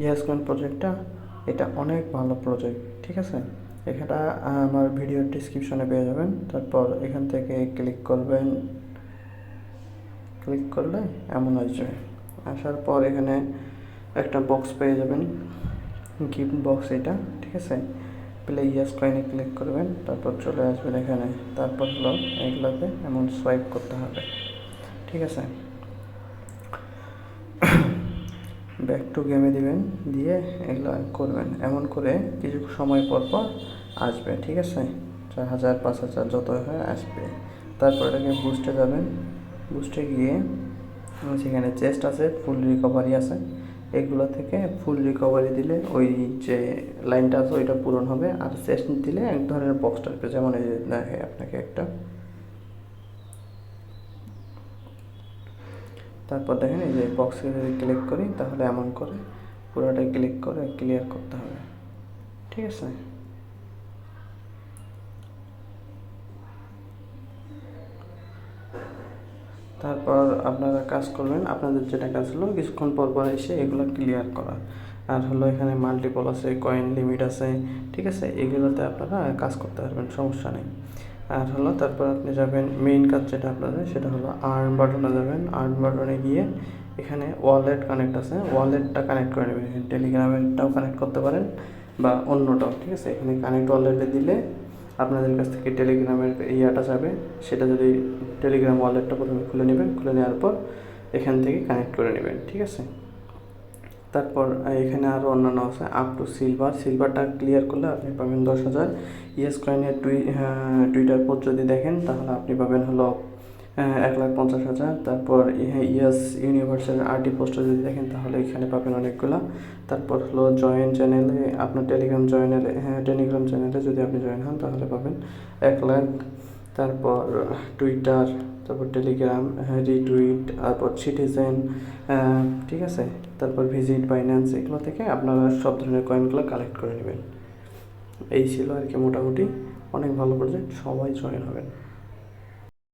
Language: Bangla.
ইয়েস কয়েন প্রজেক্টটা এটা অনেক ভালো প্রজেক্ট, ঠিক আছে। এটা আমার ভিডিওর ডিসক্রিপশনে পেয়ে যাবেন। তারপর এখান থেকে ক্লিক করবেন, ক্লিক করলে এমন আসবে। আসার পর এখানে একটা বক্স পেয়ে যাবেন, গিফট বক্স এটা, ঠিক আছে। প্লে ইয়েস কয়েনে ক্লিক করবেন, তারপর চলে আসবেন এখানে। তারপর হলো এগুলোতে এমন সোয়াইপ করতে হবে, ঠিক আছে। ব্যাক টু গেমে দিবেন, দিয়ে এগুলো করবেন। এমন করে কিছু সময় পর পর আসবে, ঠিক আছে। 4,000 5,000 যত হয় আসবে। তারপর এটাকে বুস্টে যাবেন, বুস্টে গিয়ে সেখানে চেস্ট আছে, ফুল রিকভারি আছে। এগুলো থেকে ফুল রিকভারি দিলে ওই যে লাইনটা আছে ওইটা পূরণ হবে। আর চেস্ট দিলে এক ধরনের বক্সটা আসবে, যেমন এই যে দেখে আপনাকে একটা। তারপর দেখেন এই যে বক্সে যদি ক্লিক করি তাহলে এমন করে পুরোটাই ক্লিক করে ক্লিয়ার করতে হবে, ঠিক আছে। তারপর আপনারা কাজ করবেন, আপনাদের যেটা কাজ হলো কিছুক্ষণ পর পর এসে এগুলো ক্লিয়ার করা। আর হলো এখানে মাল্টিপল আছে, কয়েন লিমিট আছে, ঠিক আছে। এগুলোতে আপনারা কাজ করতে পারবেন, সমস্যা নেই। আর হলো তারপর আপনি যাবেন মেইন কাজ যেটা আপনাদের, সেটা হলো আর্ন বাটনে যাবেন। আর্ন বাটনে গিয়ে এখানে ওয়ালেট কানেক্ট আছে, ওয়ালেটটা কানেক্ট করে নেবেন। এখানে টেলিগ্রামেরটাও কানেক্ট করতে পারেন বা অন্যটাও, ঠিক আছে। এখানে কানেক্ট ওয়ালেটে দিলে আপনাদের কাছ থেকে টেলিগ্রামের ইয়াটা যাবে। সেটা যদি টেলিগ্রাম ওয়ালেটটা প্রথমে খুলে নেবেন, খুলে নেওয়ার পর এখান থেকে কানেক্ট করে নেবেন, ঠিক আছে। তারপর এখানে আরও অন্যান্য আছে, আপ টু সিলভার। সিলভারটা ক্লিয়ার করলে আপনি পাবেন 10,000। ইয়েস কয়েনের টুইটার পোস্ট যদি দেখেন তাহলে আপনি পাবেন হলো 1,50,000। তারপর ইয়েস ইউনিভার্সের আরটি পোস্টটা যদি দেখেন তাহলে এখানে পাবেন অনেকগুলো। তারপর হলো জয়েন চ্যানেলে, আপনার টেলিগ্রাম চ্যানেলে যদি আপনি জয়েন হন তাহলে পাবেন 1,00,000। তারপর টুইটার, তারপর টেলিগ্রাম, রিটুইট, তারপর সিটিজেন, ঠিক আছে। তারপর ভিজিট বাইন্যান্স, এগুলো থেকে আপনারা সব ধরনের কয়েনগুলো কালেক্ট করে নেবেন। এই ছিল আর কি মোটামুটি, অনেক ভালো প্রজেক্ট, সবাই জয়েন হবেন।